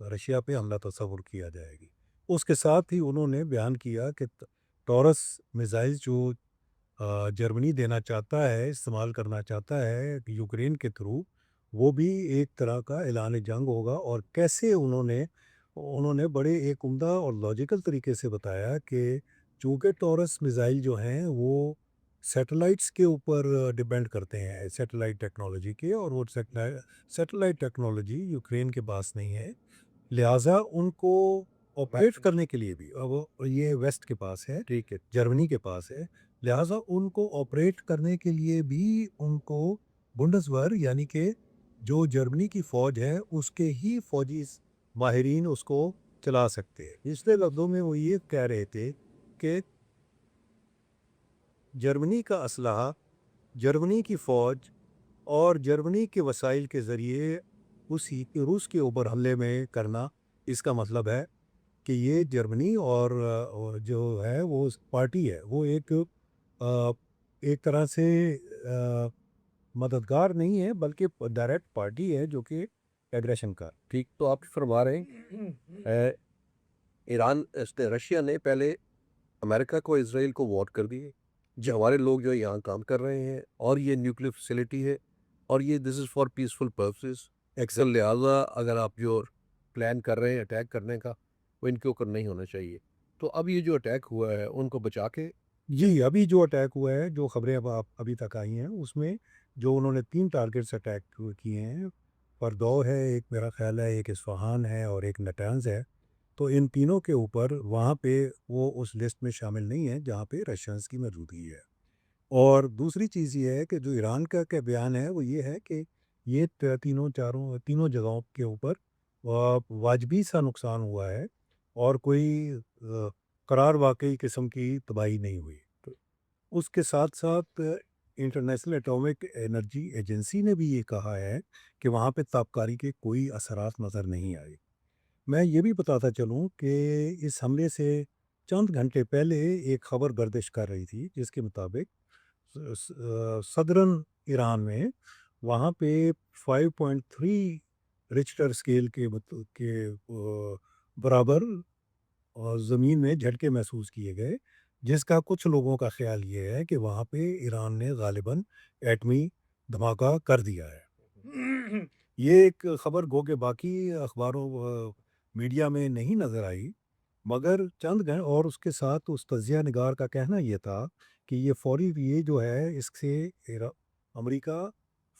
Russia پہ حملہ تصور کیا جائے گی۔ اس کے ساتھ ہی انہوں نے بیان کیا کہ ٹورس میزائل جو جرمنی دینا چاہتا ہے، استعمال کرنا چاہتا ہے یوکرین کے تھرو، وہ بھی ایک طرح کا اعلان جنگ ہوگا۔ اور کیسے انہوں نے بڑے ایک عمدہ اور لاجیکل طریقے سے بتایا کہ چونکہ ٹورس میزائل جو ہیں وہ سیٹلائٹس کے اوپر ڈیپینڈ کرتے ہیں، سیٹلائٹ ٹیکنالوجی کے، اور وہ سیٹلائٹ ٹیکنالوجی یوکرین کے پاس نہیں ہے، لہٰذا ان کو آپریٹ کرنے کے لیے بھی اب یہ ویسٹ کے پاس ہے، ٹھیک ہے، جرمنی کے پاس ہے، لہٰذا ان کو آپریٹ کرنے کے لیے بھی ان کو بنڈسور یعنی کہ جو جرمنی کی فوج ہے اس کے ہی فوجی ماہرین اس کو چلا سکتے ہیں۔ پچھلے لفظوں میں وہ یہ کہہ رہے تھے کہ جرمنی کا اسلحہ، جرمنی کی فوج اور جرمنی کے وسائل کے ذریعے روس کے اوپر حملے میں کرنا، اس کا مطلب ہے کہ یہ جرمنی اور جو ہے وہ پارٹی ہے، وہ ایک طرح سے مددگار نہیں ہے بلکہ ڈائریکٹ پارٹی ہے جو کہ ایگریشن کا۔ ٹھیک، تو آپ فرما رہے ہیں ایران رشیا نے پہلے امریکہ کو، اسرائیل کو وارن کر دیے جو ہمارے لوگ جو یہاں کام کر رہے ہیں اور یہ نیوکلیئر فیسلٹی ہے اور یہ دس از فار پیسفل پرپسز، لہٰذا اگر آپ جو پلان کر رہے ہیں اٹیک کرنے کا وہ ان کے اوپر نہیں ہونا چاہیے۔ تو اب یہ جو اٹیک ہوا ہے ان کو بچا کے جی، ابھی جو اٹیک ہوا ہے، جو خبریں اب ابھی تک آئی ہیں، اس میں جو انہوں نے 3 ٹارگٹس اٹیک کیے ہیں، پردو ہے، ایک میرا خیال ہے ایک اصفہان ہے اور ایک نٹانز ہے، تو ان تینوں کے اوپر وہاں پہ وہ اس لسٹ میں شامل نہیں ہیں جہاں پہ رشینس کی موجودگی ہے۔ اور دوسری چیز یہ ہے کہ جو ایران کا بیان ہے وہ یہ ہے کہ یہ تینوں جگہوں کے اوپر واجبی سا نقصان ہوا ہے اور کوئی قرار واقعی قسم کی تباہی نہیں ہوئی۔ اس کے ساتھ ساتھ انٹرنیشنل ایٹامک انرجی ایجنسی نے بھی یہ کہا ہے کہ وہاں پہ تابکاری کے کوئی اثرات نظر نہیں آئے۔ میں یہ بھی بتاتا چلوں کہ اس حملے سے چند گھنٹے پہلے ایک خبر گردش کر رہی تھی جس کے مطابق صدرن ایران میں وہاں پہ 5.3 رچٹر اسکیل کے برابر زمین میں جھٹکے محسوس کیے گئے، جس کا کچھ لوگوں کا خیال یہ ہے کہ وہاں پہ ایران نے غالباً ایٹمی دھماکہ کر دیا ہے۔ یہ ایک خبر گو کہ باقی اخباروں میڈیا میں نہیں نظر آئی، مگر چند گھنٹے اور اس کے ساتھ اس تجزیہ نگار کا کہنا یہ تھا کہ یہ جو ہے اس سے امریکہ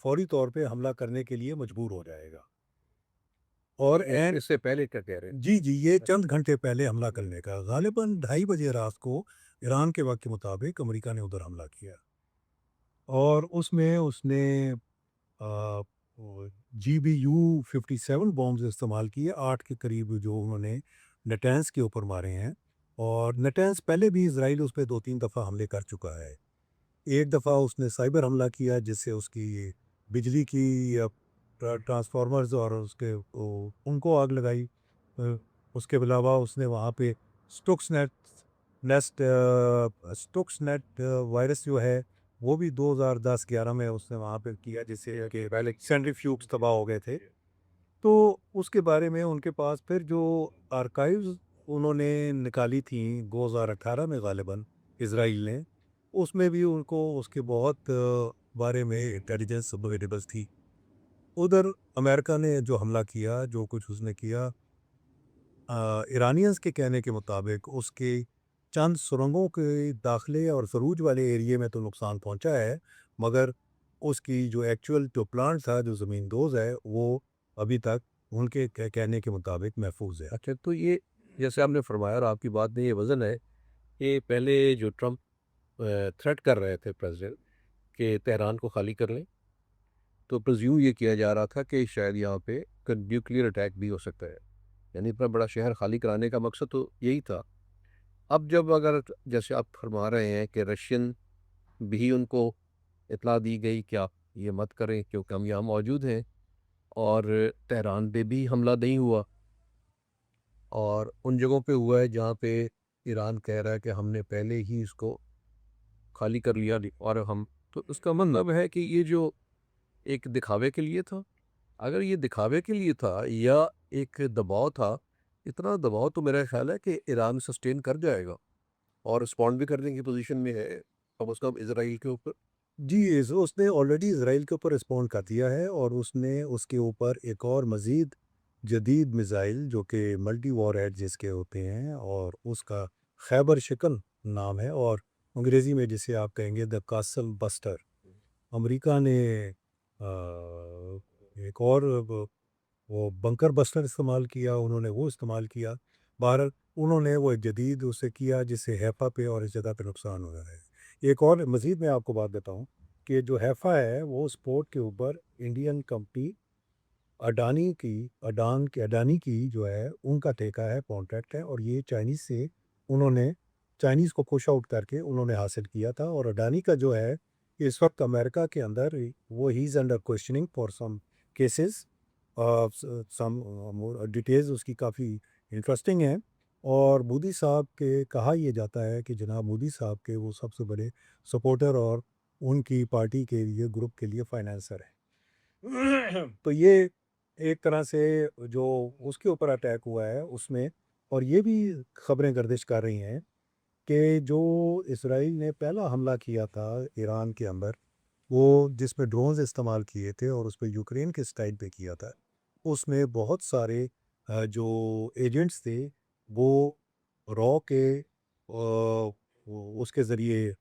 فوری طور پہ حملہ کرنے کے لیے مجبور ہو جائے گا۔ اور اس سے پہلے کیا کہہ رہے ہیں؟ جی یہ چند گھنٹے پہلے حملہ کرنے کا، غالباً 2:30 بجے رات کو ایران کے وقت کے مطابق امریکہ نے ادھر حملہ کیا، اور اس میں اس نے GBU-57 بومز استعمال کیے، 8 کے قریب جو انہوں نے نٹینز کے اوپر مارے ہیں۔ اور نٹینز پہلے بھی اسرائیل اس پہ 2-3 دفعہ حملے کر چکا ہے۔ ایک دفعہ اس نے سائبر حملہ کیا جس سے اس کی بجلی کی ٹرانسفارمرز اور ان کو آگ لگائی۔ اس کے علاوہ اس نے وہاں پہ سٹوکس نیٹ وائرس جو ہے وہ بھی 2010-11 میں اس نے وہاں پہ کیا، جس سے کہ پہلے سینٹریفیوگز تباہ ہو گئے تھے۔ تو اس کے بارے میں ان کے پاس پھر جو آرکائیوز انہوں نے نکالی تھیں 2018 میں غالباً اسرائیل نے، اس میں بھی ان کو اس کے بہت بارے میں انٹیلیجنس اویلیبل تھی۔ ادھر امریکہ نے جو حملہ کیا، جو کچھ اس نے کیا، ایرانینز کے کہنے کے مطابق اس کے چند سرنگوں کے داخلے اور فروج والے ایریے میں تو نقصان پہنچا ہے، مگر اس کی جو ایکچوئل جو پلانٹ تھا، جو زمین دوز ہے، وہ ابھی تک ان کے کہنے کے مطابق محفوظ ہے۔ اچھا، تو یہ جیسے آپ نے فرمایا اور آپ کی بات میں یہ وزن ہے کہ پہلے جو ٹرمپ تھریٹ کر رہے تھے پریزیڈنٹ کہ تہران کو خالی کر لیں، تو پرزیوم یہ کیا جا رہا تھا کہ شاید یہاں پہ نیوکلیئر اٹیک بھی ہو سکتا ہے، یعنی اتنا بڑا شہر خالی کرانے کا مقصد تو یہی تھا۔ اب جب اگر جیسے آپ فرما رہے ہیں کہ رشین بھی ان کو اطلاع دی گئی کہ آپ یہ مت کریں کیونکہ ہم یہاں موجود ہیں، اور تہران پہ بھی حملہ نہیں ہوا اور ان جگہوں پہ ہوا ہے جہاں پہ ایران کہہ رہا ہے کہ ہم نے پہلے ہی اس کو خالی کر لیا، اور تو اس کا مطلب ہے کہ یہ جو ایک دکھاوے کے لیے تھا، اگر یہ دکھاوے کے لیے تھا یا ایک دباؤ تھا، اتنا دباؤ تو میرا خیال ہے کہ ایران سسٹین کر جائے گا اور رسپونڈ بھی کرنے کی پوزیشن میں ہے کم از کم اسرائیل کے اوپر۔ جی اس نے آلریڈی اسرائیل کے اوپر رسپونڈ کر دیا ہے، اور اس نے اس کے اوپر ایک اور مزید جدید میزائل جو کہ ملٹی وار ہیڈ جس کے ہوتے ہیں، اور اس کا خیبر شکن نام ہے، اور انگریزی میں جسے آپ کہیں گے دا کاسل بسٹر، امریکہ نے آ، ایک اور وہ بنکر بسٹر استعمال کیا، انہوں نے وہ استعمال کیا، بہرحال انہوں نے وہ ایک جدید اسے کیا جس سے حیفا پہ اور اس جگہ پہ نقصان ہو رہا ہے۔ ایک اور مزید میں آپ کو بات بتاؤں کہ جو حیفا ہے وہ اس پورٹ کے اوپر انڈین کمپنی اڈانی کی جو ہے ان کا ٹھیکہ ہے، کانٹریکٹ ہے، اور یہ چائنیز سے انہوں نے چائنیز کو پش آؤٹ کر کے انہوں نے حاصل کیا تھا، اور اڈانی کا جو ہے اس وقت امریکہ کے اندر وہ ہی is under questioning for some cases, some details اس کی کافی انٹرسٹنگ ہیں، اور مودی صاحب کے کہا یہ جاتا ہے کہ جناب مودی صاحب کے وہ سب سے بڑے سپورٹر اور ان کی پارٹی کے لیے گروپ کے لیے فائنانسر ہیں۔ تو یہ ایک طرح سے جو اس کے اوپر اٹیک ہوا ہے اس میں، اور یہ بھی خبریں گردش کر رہی ہیں کہ جو اسرائیل نے پہلا حملہ کیا تھا ایران کے اندر، وہ جس میں ڈرونز استعمال کیے تھے اور اس پہ یوکرین کے سٹائل پہ کیا تھا، اس میں بہت سارے جو ایجنٹس تھے وہ را کے اس کے ذریعے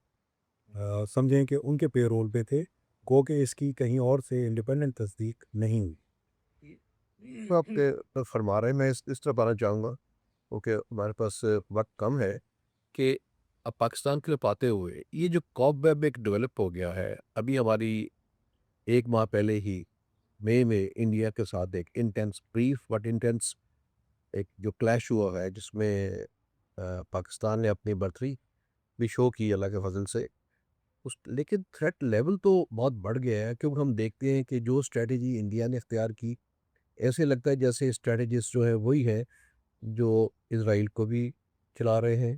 سمجھیں کہ ان کے پے رول پہ تھے، گو کہ اس کی کہیں اور سے انڈیپینڈنٹ تصدیق نہیں ہوئی۔ آپ کے فرما رہے ہیں، میں اس طرح بتانا چاہوں گا کیونکہ ہمارے پاس وقت کم ہے کہ اب پاکستان کے لیے آتے ہوئے یہ جو کاپ ویب ایک ڈیولپ ہو گیا ہے، ابھی ہماری 1 ماہ پہلے ہی مئی میں انڈیا کے ساتھ ایک انٹینس بریف بٹ انٹینس ایک جو کلیش ہوا ہے جس میں پاکستان نے اپنی برتری بھی شو کی اللہ کے فضل سے، لیکن تھریٹ لیول تو بہت بڑھ گیا ہے کیونکہ ہم دیکھتے ہیں کہ جو اسٹریٹجی انڈیا نے اختیار کی، ایسے لگتا ہے جیسے اسٹریٹجسٹ جو ہے وہی ہے جو اسرائیل کو بھی چلا رہے ہیں،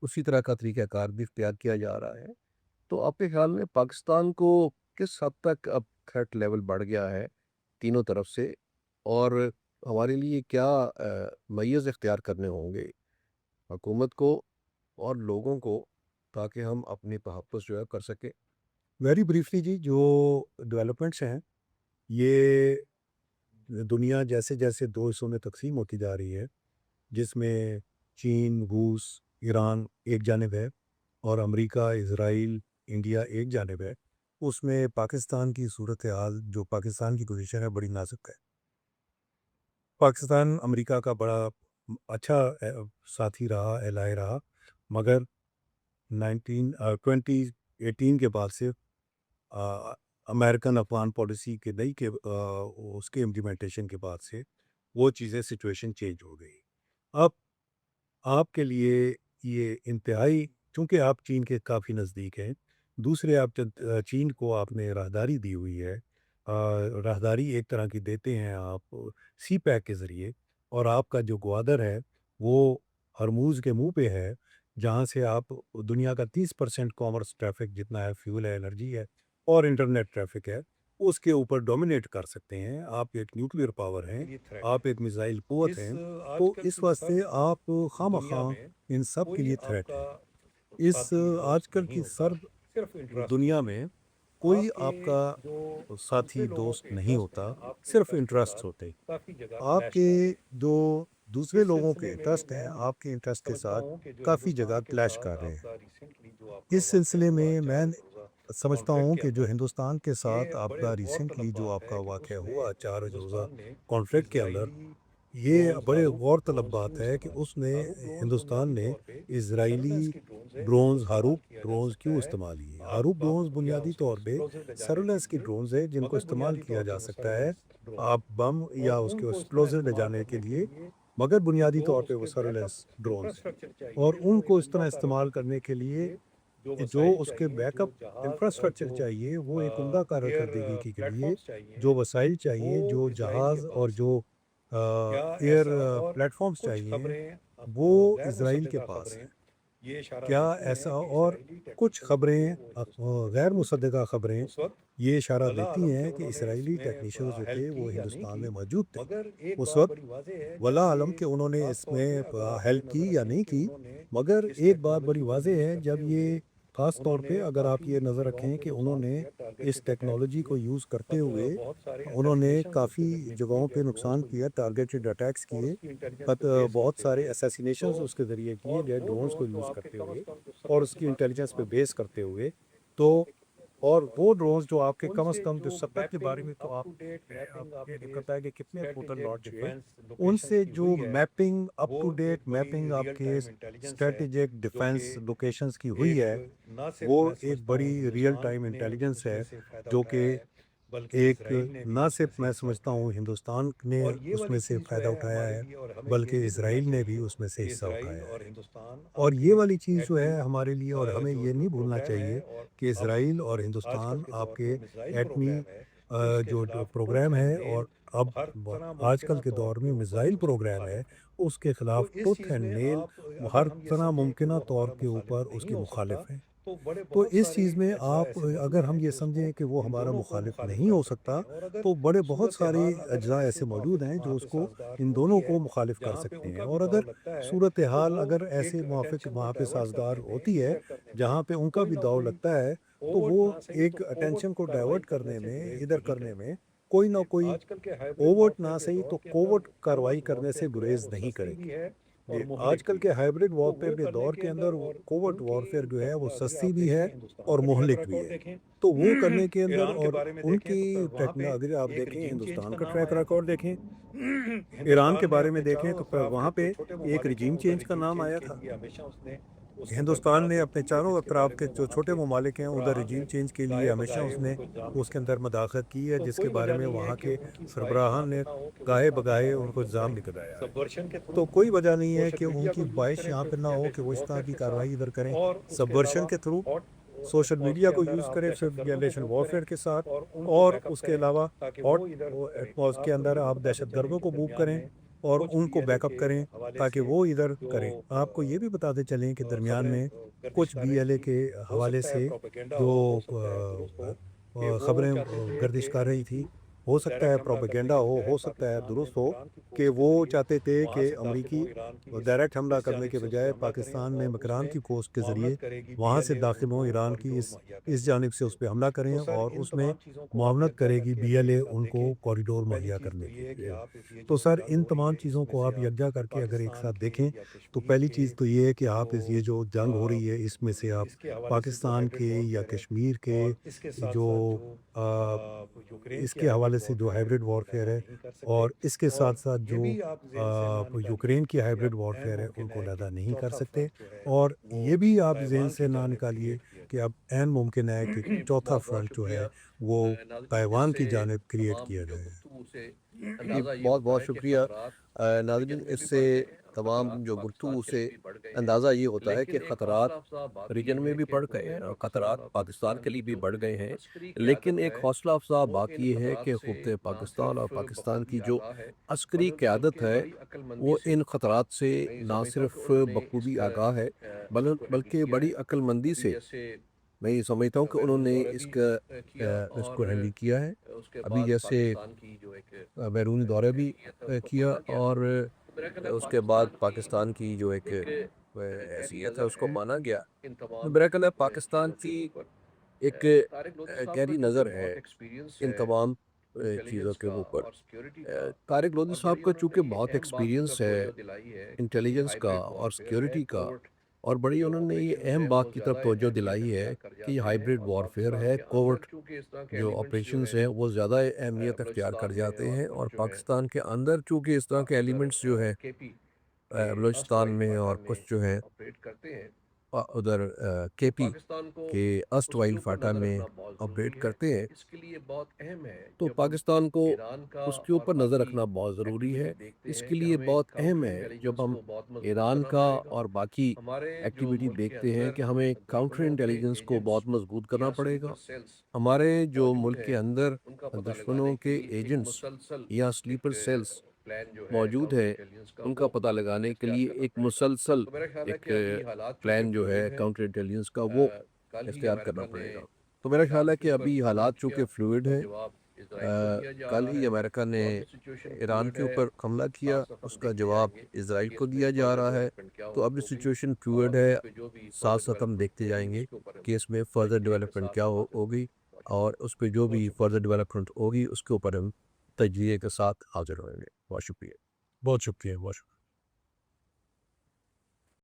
اسی طرح کا طریقہ کار بھی اختیار کیا جا رہا ہے۔ تو آپ کے خیال میں پاکستان کو کس حد تک اب تھریٹ لیول بڑھ گیا ہے تینوں طرف سے، اور ہمارے لیے کیا میز اختیار کرنے ہوں گے حکومت کو اور لوگوں کو تاکہ ہم اپنی تحفظ جو ہے کر سکیں؟ ویری بریفلی جی، جو ڈیولپمنٹس ہیں یہ دنیا جیسے جیسے دو حصوں میں تقسیم ہوتی جا رہی ہے، جس میں چین، روس، ایران ایک جانب ہے، اور امریکہ، اسرائیل، انڈیا ایک جانب ہے، اس میں پاکستان کی صورتحال، جو پاکستان کی پوزیشن ہے، بڑی نازک ہے۔ پاکستان امریکہ کا بڑا اچھا ساتھی رہا، الائے رہا، مگر 2018 کے بعد سے امریکن افغان پالیسی کے نئی کے اس کے امپلیمنٹیشن کے بعد سے وہ چیزیں سچویشن چینج ہو گئی۔ اب آپ کے لیے یہ انتہائی، چونکہ آپ چین کے کافی نزدیک ہیں، دوسرے آپ چین کو آپ نے راہداری دی ہوئی ہے، راہداری ایک طرح کی دیتے ہیں آپ سی پیک کے ذریعے، اور آپ کا جو گوادر ہے وہ ہرموز کے منہ پہ ہے، جہاں سے آپ دنیا کا 30% کامرس ٹریفک جتنا ہے، فیول ہے، انرجی ہے اور انٹرنیٹ ٹریفک ہے، اس کے اوپر ڈومینیٹ کر سکتے ہیں۔ آپ ایک نیوکلیر پاور ہیں، آپ ایک میزائل قوت ہیں، تو اس واسطے آپ خواہ ان سب کے لیے تھریٹ ہیں۔ اس آج کل کی سرد دنیا میں کوئی آپ کا ساتھی دوست نہیں ہوتا، صرف انٹرسٹ ہوتے۔ آپ کے جو دوسرے لوگوں کے انٹرسٹ ہیں آپ کے انٹرسٹ کے ساتھ کافی جگہ کلیش کر رہے ہیں۔ اس سلسلے میں سمجھتا ہوں کہ جو ہندوستان کے ساتھ آپ کا ریسنٹلی جو آپ کا واقعہ ہوا 4 روزہ کانفلکٹ کے اندر، یہ بڑے غور طلب بات ہے کہ اس نے ہندوستان نے اسرائیلی ڈرونز، ہاروپ ڈرونز کیوں استعمال کیے۔ ہاروپ ڈرونز بنیادی طور پہ سرولنس کی ڈرونز ہیں جن کو استعمال کیا جا سکتا ہے آپ بم یا اس کے ایکسپلوزر لے جانے کے لیے، مگر بنیادی طور پہ وہ سرولنس ڈرونز ہیں، اور ان کو اس طرح استعمال کرنے کے لیے کہ جو اس کے بیک اپ انفراسٹرکچر چاہیے، وہ ایک عمدہ کارکردگی کے لیے جو وسائل چاہیے، جو جہاز اور جو ایئر پلیٹ فارمز چاہیے، وہ اسرائیل کے پاس ہیں۔ کیا ایسا؟ اور کچھ خبریں غیر مصدقہ خبریں یہ اشارہ دیتی ہیں کہ اسرائیلی ٹیکنیشینز جو تھے وہ ہندوستان میں موجود تھے اس وقت، ولا عالم کہ انہوں نے اس میں ہیلپ کی یا نہیں کی، مگر ایک بات بڑی واضح ہے، جب یہ خاص طور پہ اگر آپ یہ نظر رکھیں کہ انہوں نے اس ٹیکنالوجی کو یوز کرتے ہوئے انہوں نے کافی جگہوں پہ نقصان کیا، ٹارگیٹڈ اٹیکس کیے، بہت سارے اسیسینیشنز اس کے ذریعے کیے گئے ڈرونز کو یوز کرتے ہوئے اور اس کی انٹیلیجنس پہ بیس کرتے ہوئے، تو اور وہ ڈرونز جو آپ کے کم از کم جو 70 کے بارے میں تو آپ یہ نہیں پتا ہے کہ کتنے ٹوٹل لانچ ہوئے، ان سے جو mapping up to date mapping آپ کے اسٹریٹجک ڈیفenس لوکیشنز کی ہوئی ہے، وہ ایک بڑی ریئل ٹائم انٹیلیجنس ہے جو کہ ایک نہ صرف میں سمجھتا ہوں ہندوستان نے اس میں سے فائدہ اٹھایا ہے، بلکہ اسرائیل نے بھی اس میں سے حصہ اٹھایا ہے۔ اور یہ والی چیز جو ہے ہمارے لیے، اور ہمیں یہ نہیں بھولنا چاہیے کہ اسرائیل اور ہندوستان آپ کے ایٹمی جو پروگرام ہے، اور اب آج کل کے دور میں میزائل پروگرام ہے، اس کے خلاف ٹوتھ اینڈ نیل ہر طرح ممکنہ طور کے اوپر اس کی مخالف ہیں۔ تو اس چیز میں آپ اگر ہم یہ سمجھیں کہ وہ ہمارا مخالف نہیں ہو سکتا، تو بہت سارے اجزاء ایسے موجود ہیں جو اس کو، ان دونوں کو مخالف کر سکتے ہیں، اور اگر صورتحال اگر ایسے موافق وہاں پہ سازگار ہوتی ہے جہاں پہ ان کا بھی داؤ لگتا ہے، تو وہ ایک اٹینشن کو ڈائیورٹ کرنے میں، ادھر کرنے میں کوئی نہ کوئی اوورٹ نہ صحیح تو کوورٹ کارروائی کرنے سے گریز نہیں کرے گی۔ یہ آج کل کے ہائبرڈ وارفیئر کے دور کے اندر کوورٹ وارفیئر جو ہے وہ سستی بھی ہے اور مہلک بھی ہے، تو وہ کرنے کے اندر، اور ان کی اگر آپ دیکھیں ہندوستان کا ٹریک ریکارڈ دیکھیں، ایران کے بارے میں دیکھیں، تو وہاں پہ ایک رجیم چینج کا نام آیا تھا، ہندوستان نے اپنے چاروں اطراف کے جو چھوٹے ممالک ہیں ادھر رجیم چینج کے لیے ہمیشہ اس نے اس کے اندر مداخلت کی ہے، جس کے بارے میں وہاں کے سربراہان نے گاہے بگاہے ان کو الزام بھی لگایا ہے۔ تو کوئی وجہ نہیں ہے کہ ان کی باعث یہاں پہ نہ ہو کہ وہ اس طرح کی کارروائی ادھر کریں، سبورشن کے تھرو، سوشل میڈیا کو یوز کریں صرف ریلیشن وارفیئر کے ساتھ، اور اس کے علاوہ ہاٹ ایٹماسفیئر کے اندر آپ دہشت گردوں کو موو کریں اور ان کو بیک اپ کریں تاکہ وہ ادھر کریں۔ آپ کو یہ بھی بتاتے چلیں کہ درمیان میں کچھ بی ایل اے کے حوالے سے جو خبریں گردش کر رہی تھی، ہو سکتا ہے پروپیگنڈا ہو سکتا ہے درست ہو، کہ وہ چاہتے تھے کہ امریکی ڈائریکٹ حملہ کرنے کے بجائے پاکستان میں مکران کی کوسٹ کے ذریعے وہاں سے داخل ہوں، ایران کی اس جانب سے اس پہ حملہ کریں، اور اس میں معاونت کرے گی بی ایل اے ان کو کوریڈور مہیا کرنے کے لیے۔ تو سر ان تمام چیزوں کو آپ یکجا کر کے اگر ایک ساتھ دیکھیں، تو پہلی چیز تو یہ ہے کہ آپ یہ جو جنگ ہو رہی ہے اس میں سے آپ پاکستان کے یا کشمیر کے جو اس کے حوالے سے جو ہائبرڈ وارفیئر ہے، اور اس کے ساتھ ساتھ جو یوکرین کی ہائبرڈ وارفیئر ہے، ان کو علیحدہ نہیں کر سکتے، اور یہ بھی آپ ذہن سے نہ نکالیے کہ اب عین ممکن ہے کہ چوتھا فرنٹ جو ہے وہ تائیوان کی جانب کریٹ کیا جائے۔ جی بہت بہت شکریہ ناظرین، اس سے تمام جو گفتگو سے اندازہ یہ ہوتا ہے کہ خطرات ریجن میں بھی بڑھ گئے ہیں اور خطرات پاکستان کے لیے بھی بڑھ گئے ہیں، لیکن ایک حوصلہ افزا بات یہ ہے کہ خود پاکستان اور پاکستان کی جو عسکری قیادت ہے وہ ان خطرات سے نہ صرف بخوبی آگاہ ہے، بلکہ بڑی عقل مندی سے میں یہ سمجھتا ہوں کہ انہوں نے اس کو ہینڈل کیا ہے۔ ابھی جیسے بیرونی دورہ بھی کیا، اور اس کے بعد پاکستان کی جو ایک حیثیت ہے اس کو مانا گیا۔ برحقیقت ہے پاکستان کی ایک گہری نظر ہے ان تمام چیزوں کے اوپر۔ طارق لودھی صاحب کا چونکہ بہت ایکسپیرینس ہے انٹیلیجنس کا اور سیکیورٹی کا، اور بڑی انہوں نے یہ اہم بات کی طرف توجہ دلائی ہے کہ یہ ہائبرڈ وارفیئر ہے، کوورٹ جو آپریشنز ہیں وہ زیادہ اہمیت اختیار کر جاتے ہیں، اور پاکستان کے اندر چونکہ اس طرح کے ایلیمنٹس جو ہیں بلوچستان میں اور کچھ جو ہیں ادھر کے پی کے اسٹ وائل فاٹا میں آپریٹ کرتے ہیں، تو پاکستان کو اس کے اوپر نظر رکھنا بہت ضروری ہے۔ اس کے لیے بہت اہم ہے جب ہم ایران کا اور باقی ایکٹیویٹی دیکھتے ہیں کہ ہمیں کاؤنٹر انٹیلیجنس کو بہت مضبوط کرنا پڑے گا۔ ہمارے جو ملک کے اندر دشمنوں کے ایجنٹس یا سلیپر سیلز موجود ہے، ان کا پتہ لگانے کے لیے ایک مسلسل ایک پلان جو ہے کاؤنٹر انٹیلیجنس کا وہ اختیار کرنا پڑے گا۔ تو میرا خیال ہے کہ ابھی حالات چونکہ فلوئڈ ہیں، کل ہی امریکہ نے ایران کے اوپر حملہ کیا، اس کا جواب اسرائیل کو دیا جا رہا ہے، تو اب سچویشن فلوئڈ ہے، ساتھ ساتھ ہم دیکھتے جائیں گے کہ اس میں فردر ڈیولپمنٹ کیا ہوگی، اور اس پہ جو بھی فردر ڈیولپمنٹ ہوگی اس کے اوپر ہم تجزیے کے ساتھ حاضر ہوئیں گے۔ بہت شکریہ۔ بہت شکریہ، بہت شکریہ۔